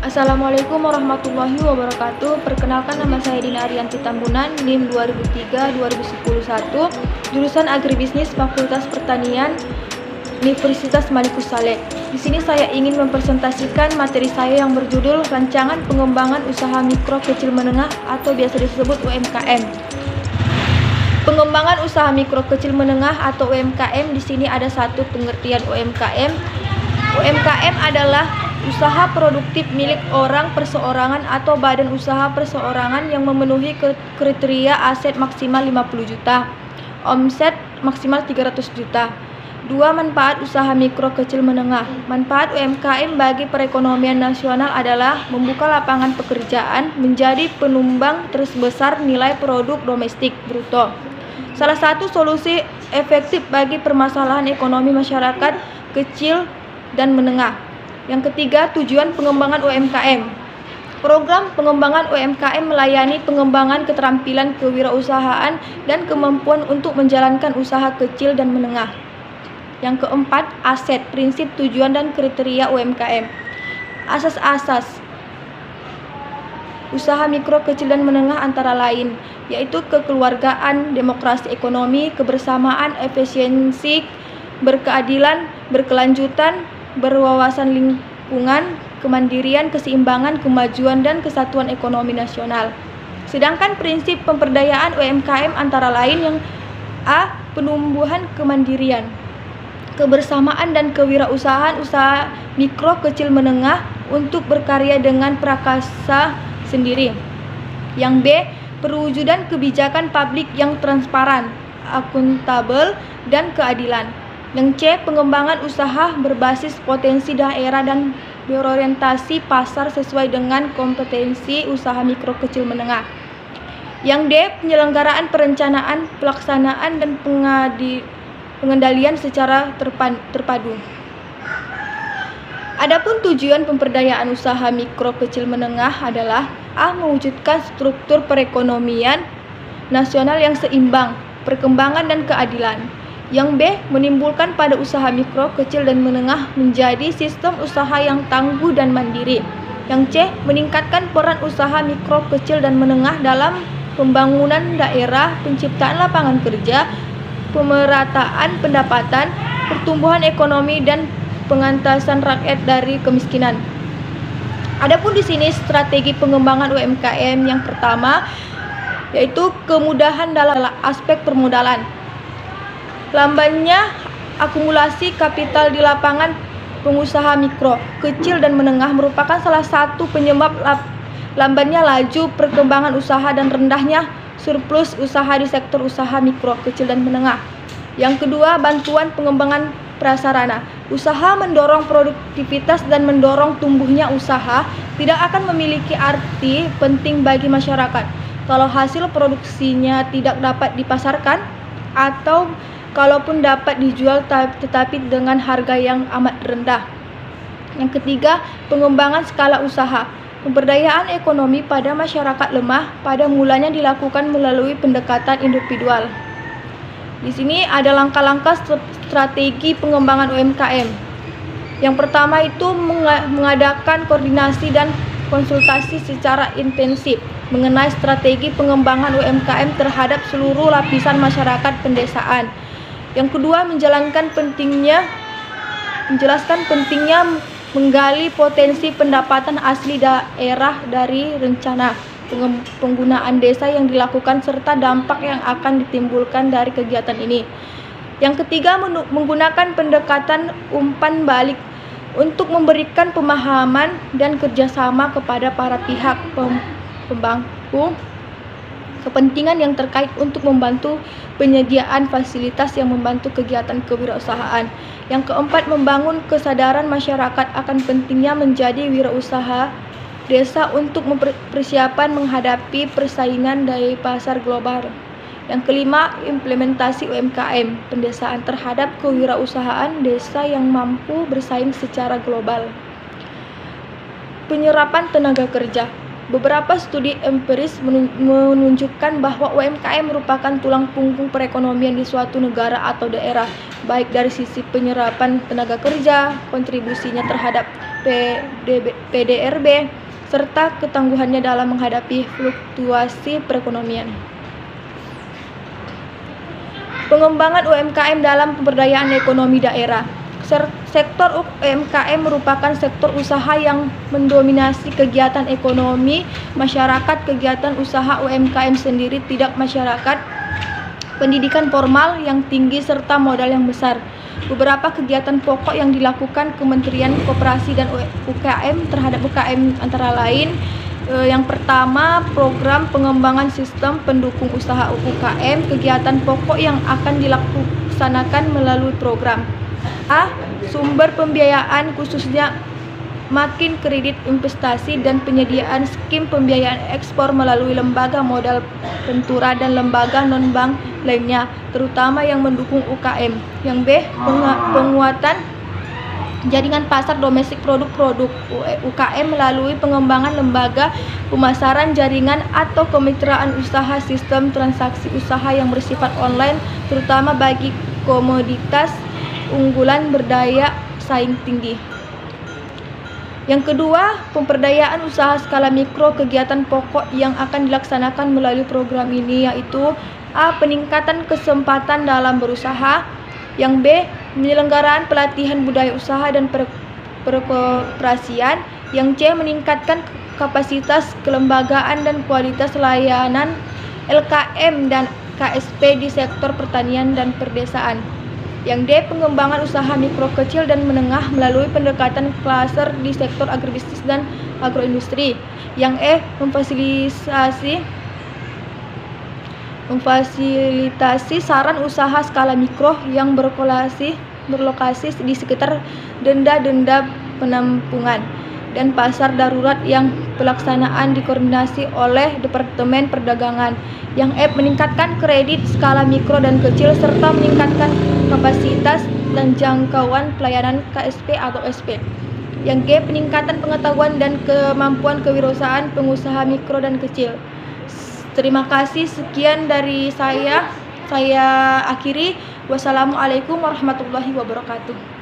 Assalamualaikum warahmatullahi wabarakatuh. Perkenalkan, nama saya Dina Arianti Tambunan, NIM 2003-2011, jurusan Agribisnis Fakultas Pertanian Universitas Malikus Saleh. Di sini saya ingin mempresentasikan materi saya yang berjudul Rancangan Pengembangan Usaha Mikro Kecil Menengah atau biasa disebut UMKM. Pengembangan usaha mikro kecil menengah atau UMKM, di sini ada satu pengertian UMKM. UMKM adalah usaha produktif milik orang perseorangan atau badan usaha perseorangan yang memenuhi kriteria aset maksimal 50 juta, omset maksimal 300 juta. Dua, manfaat usaha mikro kecil menengah. Manfaat UMKM bagi perekonomian nasional adalah membuka lapangan pekerjaan, menjadi penyumbang terbesar nilai produk domestik bruto. Salah satu solusi efektif bagi permasalahan ekonomi masyarakat kecil dan menengah. Yang ketiga, tujuan pengembangan UMKM. Program pengembangan UMKM melayani pengembangan keterampilan kewirausahaan dan kemampuan untuk menjalankan usaha kecil dan menengah. Yang keempat, aset, prinsip, tujuan, dan kriteria UMKM. Asas-asas usaha mikro kecil dan menengah antara lain yaitu kekeluargaan, demokrasi ekonomi, kebersamaan, efisiensi, berkeadilan, berkelanjutan, berwawasan lingkungan, kemandirian, keseimbangan, kemajuan, dan kesatuan ekonomi nasional. Sedangkan prinsip pemberdayaan UMKM antara lain yang A. Penumbuhan kemandirian, kebersamaan dan kewirausahaan usaha mikro kecil menengah untuk berkarya dengan prakarsa sendiri. Yang B. Perwujudan kebijakan publik yang transparan, akuntabel, dan keadilan. Yang C. Pengembangan usaha berbasis potensi daerah dan berorientasi pasar sesuai dengan kompetensi usaha mikro kecil menengah. Yang D. Penyelenggaraan perencanaan, pelaksanaan, dan pengendalian secara terpadu. Adapun tujuan pemberdayaan usaha mikro kecil menengah adalah A. Mewujudkan struktur perekonomian nasional yang seimbang, perkembangan, dan keadilan. Yang B. Menimbulkan pada usaha mikro kecil dan menengah menjadi sistem usaha yang tangguh dan mandiri. Yang C. Meningkatkan peran usaha mikro kecil dan menengah dalam pembangunan daerah, penciptaan lapangan kerja, pemerataan pendapatan, pertumbuhan ekonomi, dan pengentasan rakyat dari kemiskinan. Adapun di sini strategi pengembangan UMKM yang pertama yaitu kemudahan dalam aspek permodalan. Lambannya akumulasi kapital di lapangan pengusaha mikro, kecil, dan menengah merupakan salah satu penyebab lambannya laju perkembangan usaha dan rendahnya surplus usaha di sektor usaha mikro, kecil, dan menengah. Yang kedua, bantuan pengembangan prasarana. Usaha mendorong produktivitas dan mendorong tumbuhnya usaha tidak akan memiliki arti penting bagi masyarakat kalau hasil produksinya tidak dapat dipasarkan atau kalaupun dapat dijual tetapi dengan harga yang amat rendah. Yang ketiga, pengembangan skala usaha. Pemberdayaan ekonomi pada masyarakat lemah pada mulanya dilakukan melalui pendekatan individual. Di sini ada langkah-langkah strategi pengembangan UMKM. Yang pertama itu mengadakan koordinasi dan konsultasi secara intensif mengenai strategi pengembangan UMKM terhadap seluruh lapisan masyarakat pedesaan. Yang kedua, menjelaskan pentingnya menggali potensi pendapatan asli daerah dari rencana penggunaan desa yang dilakukan serta dampak yang akan ditimbulkan dari kegiatan ini. Yang ketiga, menggunakan pendekatan umpan balik untuk memberikan pemahaman dan kerjasama kepada para pihak pemangku kepentingan yang terkait untuk membantu penyediaan fasilitas yang membantu kegiatan kewirausahaan. Yang keempat, membangun kesadaran masyarakat akan pentingnya menjadi wirausaha desa untuk persiapan menghadapi persaingan dari pasar global. Yang kelima, implementasi UMKM pedesaan terhadap kewirausahaan desa yang mampu bersaing secara global. Penyerapan tenaga kerja. Beberapa studi empiris menunjukkan bahwa UMKM merupakan tulang punggung perekonomian di suatu negara atau daerah, baik dari sisi penyerapan tenaga kerja, kontribusinya terhadap PDRB, serta ketangguhannya dalam menghadapi fluktuasi perekonomian. Pengembangan UMKM dalam pemberdayaan ekonomi daerah. Sektor UMKM merupakan sektor usaha yang mendominasi kegiatan ekonomi masyarakat. Kegiatan usaha UMKM sendiri tidak masyarakat, pendidikan formal yang tinggi, serta modal yang besar. Beberapa kegiatan pokok yang dilakukan Kementerian Koperasi dan UKM terhadap UKM antara lain: yang pertama, program pengembangan sistem pendukung usaha UKM. Kegiatan pokok yang akan dilaksanakan melalui program: A. Sumber pembiayaan, khususnya makin kredit investasi dan penyediaan skim pembiayaan ekspor melalui lembaga modal ventura dan lembaga non-bank lainnya, terutama yang mendukung UKM. Yang B. Penguatan jaringan pasar domestik produk-produk UKM melalui pengembangan lembaga pemasaran jaringan atau kemitraan usaha sistem transaksi usaha yang bersifat online, terutama bagi komoditas unggulan berdaya saing tinggi. Yang kedua, pemberdayaan usaha skala mikro. Kegiatan pokok yang akan dilaksanakan melalui program ini yaitu: A. Peningkatan kesempatan dalam berusaha. Yang B. Penyelenggaraan pelatihan budaya usaha dan perekoperasian. Yang C. Meningkatkan kapasitas kelembagaan dan kualitas layanan LKM dan KSP di sektor pertanian dan perdesaan. Yang D. Pengembangan usaha mikro, kecil, dan menengah melalui pendekatan klaster di sektor agribisnis dan agroindustri. Yang E. Memfasilitasi saran usaha skala mikro yang berlokasi di sekitar denda-denda penampungan dan pasar darurat yang pelaksanaan dikoordinasi oleh Departemen Perdagangan. Yang F. Meningkatkan kredit skala mikro dan kecil serta meningkatkan kapasitas dan jangkauan pelayanan KSP atau SP. Yang G. Peningkatan pengetahuan dan kemampuan kewirausahaan pengusaha mikro dan kecil. Terima kasih, sekian dari saya akhiri. Wassalamualaikum warahmatullahi wabarakatuh.